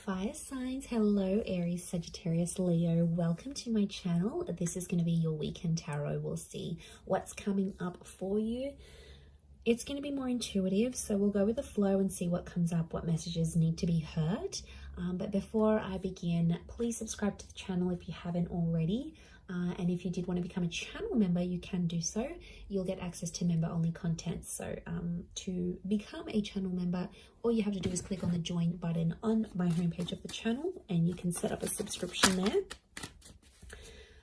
Fire signs, hello Aries, Sagittarius, Leo. Welcome to my channel. This is going to be your weekend tarot. We'll see what's coming up for you. It's going to be more intuitive, so we'll go with the flow and see what comes up, what messages need to be heard. But before I begin, please subscribe to the channel if you haven't already. And if you did want to become a channel member, you can do so. You'll get access to member-only content. So to become a channel member, all you have to do is click on the join button on my homepage of the channel, and you can set up a subscription there.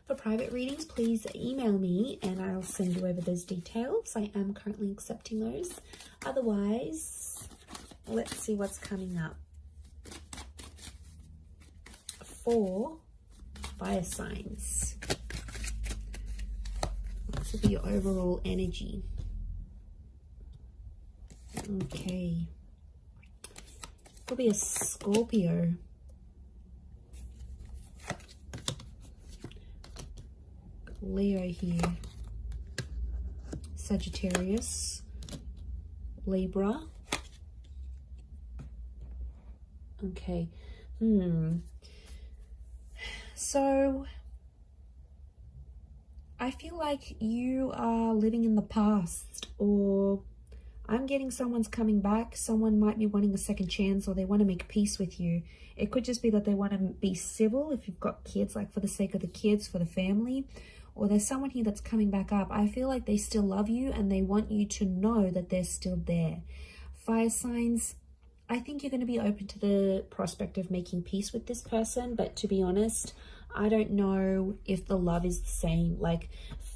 For private readings, please email me and I'll send you over those details. I am currently accepting those. Otherwise, let's see what's coming up for fire signs. This will be your overall energy. Okay. Could be a Scorpio. Leo here. Sagittarius. Libra. Okay. So I feel like you are living in the past, or I'm getting someone's coming back. Someone might be wanting a second chance, or they want to make peace with you. It could just be that they want to be civil if you've got kids, like for the sake of the kids, for the family. Or there's someone here that's coming back up. I feel like they still love you and they want you to know that they're still there. Fire signs, I think you're going to be open to the prospect of making peace with this person. But to be honest, I don't know if the love is the same. Like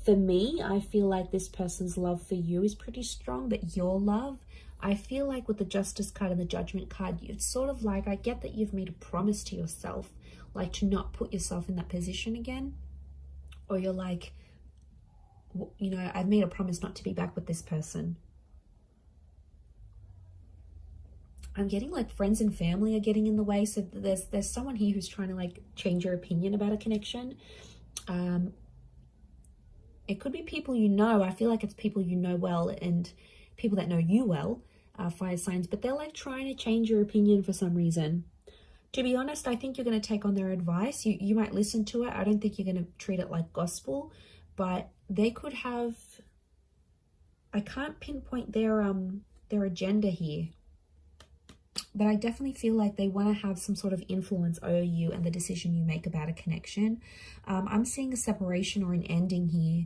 for me, I feel like this person's love for you is pretty strong, but your love, I feel like with the Justice card and the Judgment card, it's sort of like, I get that you've made a promise to yourself, like to not put yourself in that position again. Or you're like, you know, I've made a promise not to be back with this person. I'm getting like friends and family are getting in the way. So there's someone here who's trying to like change your opinion about a connection. It could be people you know. I feel like it's people you know well and people that know you well, fire signs. But they're like trying to change your opinion for some reason. To be honest, I think you're going to take on their advice. You might listen to it. I don't think you're going to treat it like gospel. But they could have... I can't pinpoint their agenda here. But I definitely feel like they want to have some sort of influence over you and the decision you make about a connection. I'm seeing a separation or an ending here.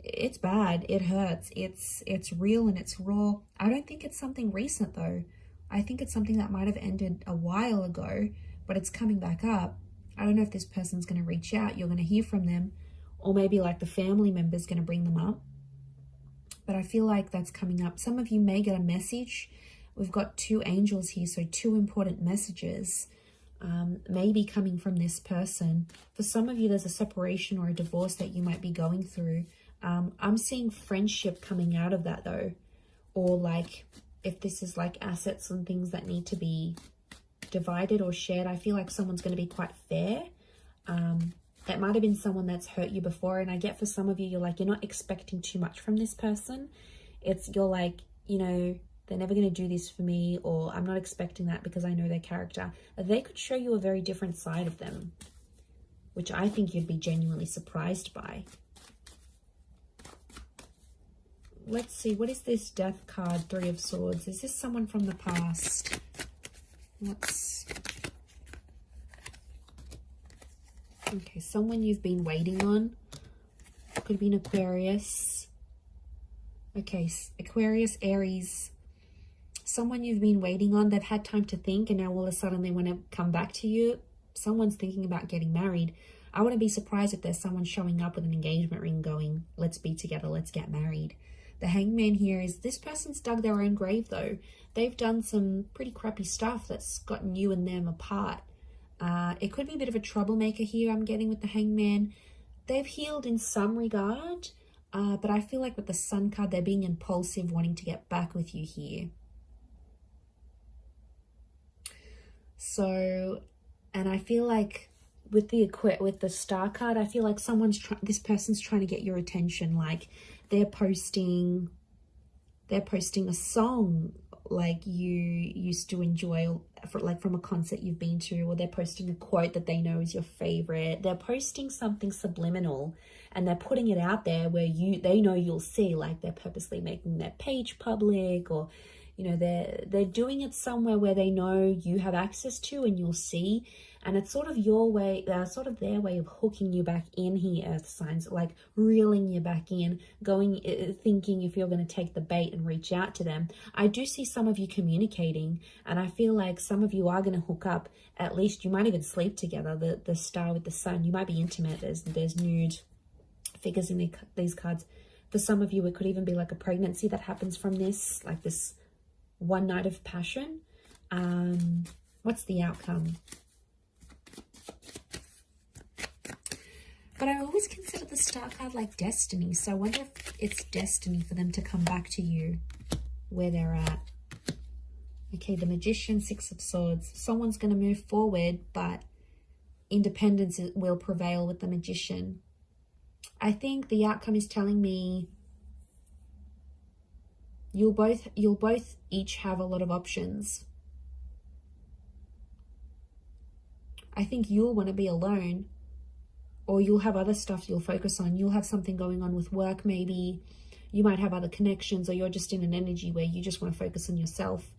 It's bad. It hurts. It's real and it's raw. I don't think it's something recent though. I think it's something that might have ended a while ago, but it's coming back up. I don't know if this person's going to reach out. You're going to hear from them, or maybe like the family member's going to bring them up. But I feel like that's coming up. Some of you may get a message. We've got two angels here, so two important messages maybe coming from this person. For some of you, there's a separation or a divorce that you might be going through. I'm seeing friendship coming out of that though, or like if this is like assets and things that need to be divided or shared, I feel like someone's going to be quite fair. That might have been someone that's hurt you before, and I get for some of you, you're like, you're not expecting too much from this person. You're like, you know, they're never going to do this for me, or I'm not expecting that because I know their character. They could show you a very different side of them, which I think you'd be genuinely surprised by. Let's see, what is this Death card, Three of Swords? Is this someone from the past? Okay, someone you've been waiting on. Could be an Aquarius. Okay, Aquarius, Aries. Someone you've been waiting on. They've had time to think, and now all of a sudden they want to come back to you. Someone's thinking about getting married. I wouldn't be surprised if there's someone showing up with an engagement ring going, let's be together, let's get married. The Hangman here is this person's dug their own grave though. They've done some pretty crappy stuff that's gotten you and them apart. It could be a bit of a troublemaker here I'm getting with the Hangman. They've healed in some regard, but I feel like with the Sun card, they're being impulsive, wanting to get back with you here. So, and I feel like with the Star card, I feel like this person's trying to get your attention. Like they're posting a song like you used to enjoy from a concert you've been to, or they're posting a quote that they know is your favorite. They're posting something subliminal and they're putting it out there where they know you'll see, like they're purposely making their page public, or you know, they're doing it somewhere where they know you have access to and you'll see. And it's sort of your way, sort of their way of hooking you back in here, earth signs, like reeling you back in, thinking if you're going to take the bait and reach out to them. I do see some of you communicating, and I feel like some of you are going to hook up. At least you might even sleep together. The star with the sun, you might be intimate. There's nude figures in these cards. For some of you, it could even be like a pregnancy that happens from this, like this one night of passion. What's the outcome? But I always consider the star card like destiny. So I wonder if it's destiny for them to come back to you where they're at. Okay, the Magician, Six of Swords. Someone's going to move forward, but independence will prevail with the Magician. I think the outcome is telling me you'll both each have a lot of options. I think you'll want to be alone, or you'll have other stuff you'll focus on. You'll have something going on with work, maybe. You might have other connections, or you're just in an energy where you just want to focus on yourself.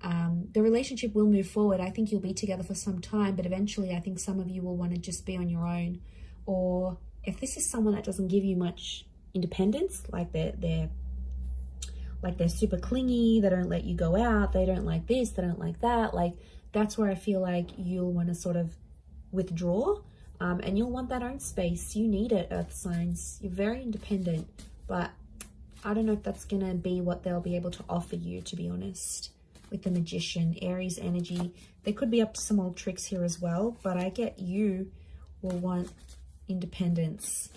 The relationship will move forward. I think you'll be together for some time, but eventually I think some of you will want to just be on your own. Or if this is someone that doesn't give you much independence, like they're super clingy, they don't let you go out, they don't like this, they don't like that, like that's where I feel like you'll want to sort of withdraw. And you'll want that own space. You need it, earth signs. You're very independent, but I don't know if that's going to be what they'll be able to offer you, to be honest. With the Magician, Aries energy, they could be up to some old tricks here as well, but I get you will want independence.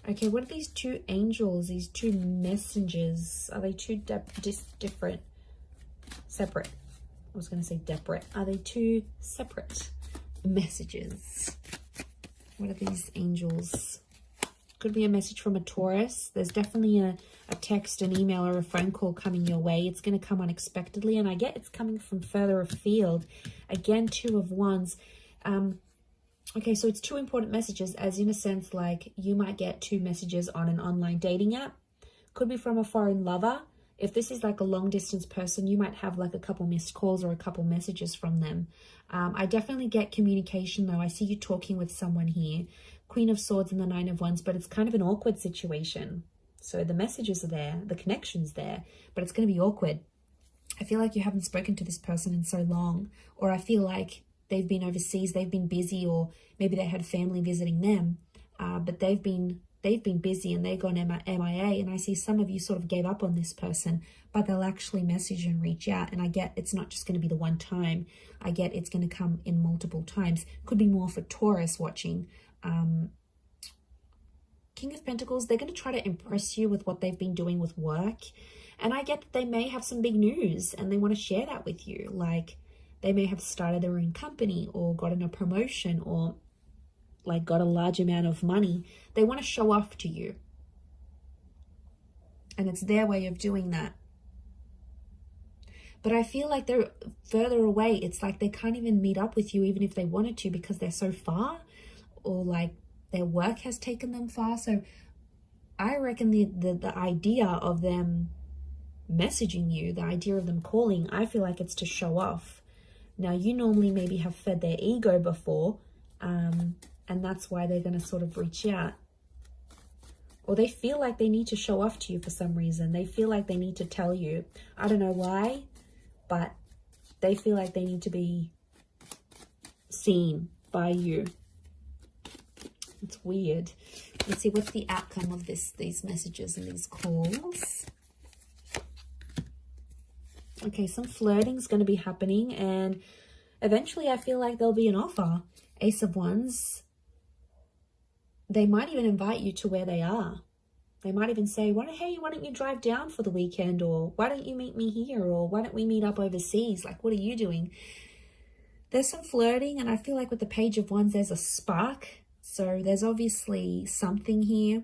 Okay, what are these two angels, these two messengers? Are they two different? Separate. I was going to say separate. Are they two separate messages? What are these angels? Could be a message from a Taurus. There's definitely a text, an email, or a phone call coming your way. It's going to come unexpectedly, and I get it's coming from further afield. Again, Two of Wands. Okay, so it's two important messages, as in a sense, like you might get two messages on an online dating app. Could be from a foreign lover. If this is like a long distance person, you might have like a couple missed calls or a couple messages from them. I definitely get communication though. I see you talking with someone here. Queen of Swords and the Nine of Wands, but it's kind of an awkward situation. So the messages are there, the connection's there, but it's going to be awkward. I feel like you haven't spoken to this person in so long, or I feel like they've been overseas, they've been busy, or maybe they had family visiting them, but they've been busy and they've gone MIA, and I see some of you sort of gave up on this person, but they'll actually message and reach out, and I get it's not just going to be the one time. I get it's going to come in multiple times. Could be more for Taurus watching. King of Pentacles, they're going to try to impress you with what they've been doing with work, and I get that they may have some big news and they want to share that with you. Like they may have started their own company or gotten a promotion or like got a large amount of money. They want to show off to you, and it's their way of doing that. But I feel like they're further away. It's like they can't even meet up with you even if they wanted to, because they're so far, or like their work has taken them far. So I reckon the idea of them messaging you, the idea of them calling, I feel like it's to show off. Now, you normally maybe have fed their ego before, and that's why they're going to sort of reach out. Or they feel like they need to show off to you for some reason. They feel like they need to tell you. I don't know why, but they feel like they need to be seen by you. It's weird. Let's see, what's the outcome of these messages and these calls? Okay, some flirting is going to be happening, and eventually I feel like there'll be an offer. Ace of Wands. They might even invite you to where they are. They might even say, hey, why don't you drive down for the weekend? Or why don't you meet me here? Or why don't we meet up overseas? Like, what are you doing? There's some flirting, and I feel like with the Page of Wands, there's a spark. So there's obviously something here.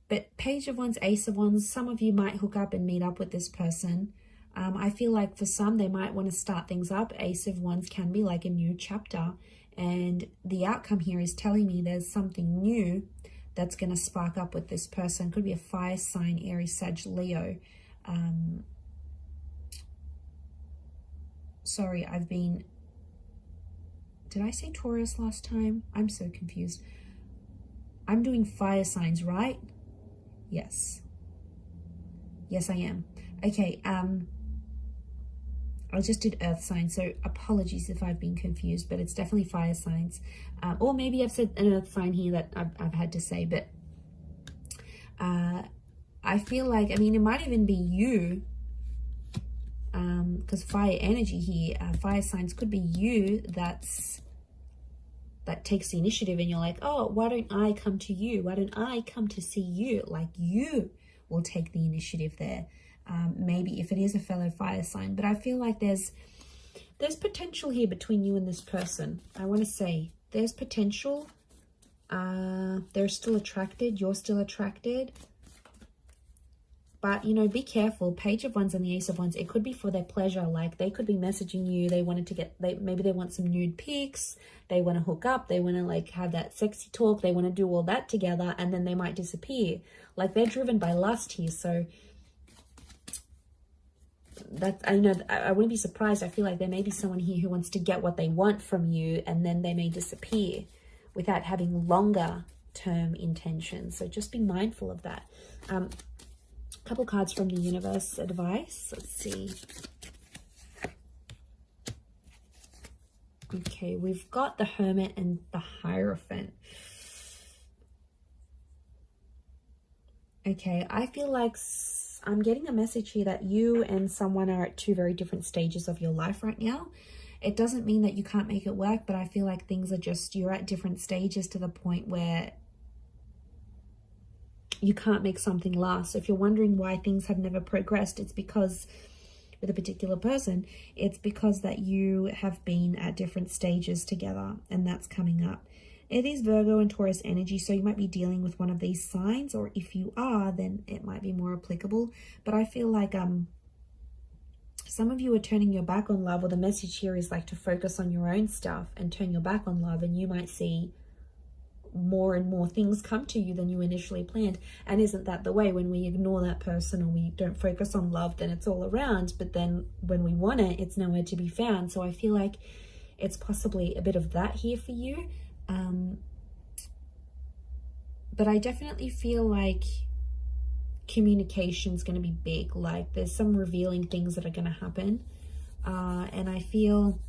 But Page of Wands, Ace of Wands, some of you might hook up and meet up with this person. I feel like for some, they might want to start things up. Ace of Wands can be like a new chapter. And the outcome here is telling me there's something new that's going to spark up with this person. Could be a fire sign, Aries, Sag, Leo. Sorry, did I say Taurus last time? I'm so confused. I'm doing fire signs, right? Yes. Yes, I am. Okay, I just did earth signs, so apologies if I've been confused, but it's definitely fire signs. Or maybe I've said an earth sign here that I've had to say, but I feel like, I mean, it might even be you, because fire energy here, fire signs could be you that takes the initiative, and you're like, oh, why don't I come to you? Why don't I come to see you? Like, you will take the initiative there. Maybe if it is a fellow fire sign, but I feel like there's potential here between you and this person. I want to say there's potential. They're still attracted. You're still attracted. But, you know, be careful. Page of Wands and the Ace of Wands, it could be for their pleasure. Like, they could be messaging you. They wanted to maybe they want some nude pics. They want to hook up. They want to, like, have that sexy talk. They want to do all that together, and then they might disappear. Like, they're driven by lust here. So that, I know, I wouldn't be surprised. I feel like there may be someone here who wants to get what they want from you, and then they may disappear without having longer term intentions. So just be mindful of that. Couple cards from the universe advice. Let's see. Okay, we've got the Hermit and the Hierophant. Okay, I feel like I'm getting a message here that you and someone are at two very different stages of your life right now. It doesn't mean that you can't make it work, but I feel like things are just, you're at different stages to the point where you can't make something last. So if you're wondering why things have never progressed, it's because with a particular person, it's because that you have been at different stages together, and that's coming up. It is Virgo and Taurus energy, so you might be dealing with one of these signs, or if you are, then it might be more applicable. But I feel like some of you are turning your back on love, or the message here is like to focus on your own stuff and turn your back on love, and you might see more and more things come to you than you initially planned. And isn't that the way? When we ignore that person or we don't focus on love, then it's all around, but then when we want it, it's nowhere to be found. So I feel like it's possibly a bit of that here for you. But I definitely feel like communication is going to be big. Like, there's some revealing things that are going to happen, and I feel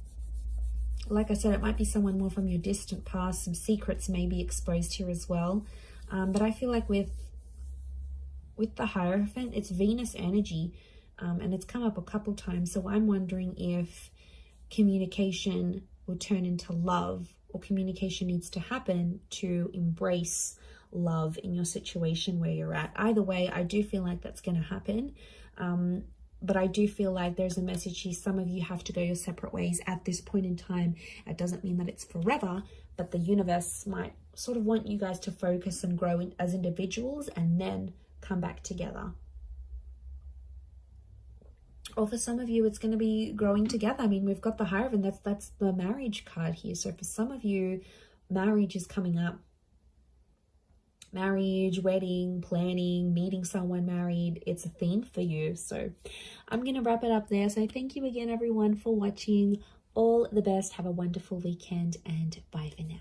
like I said, it might be someone more from your distant past. Some secrets may be exposed here as well. But I feel like with the Hierophant, it's Venus energy, and it's come up a couple times. So I'm wondering if communication will turn into love, or communication needs to happen to embrace love in your situation where you're at. Either way, I do feel like that's going to happen. But I do feel like there's a message here. Some of you have to go your separate ways at this point in time. It doesn't mean that it's forever, but the universe might sort of want you guys to focus and grow as individuals and then come back together. Or for some of you, it's going to be growing together. I mean, we've got the Hierophant. That's the marriage card here. So for some of you, marriage is coming up. Marriage, wedding, planning, meeting someone married, it's a theme for you. So I'm going to wrap it up there. So thank you again, everyone, for watching. All the best. Have a wonderful weekend, and bye for now.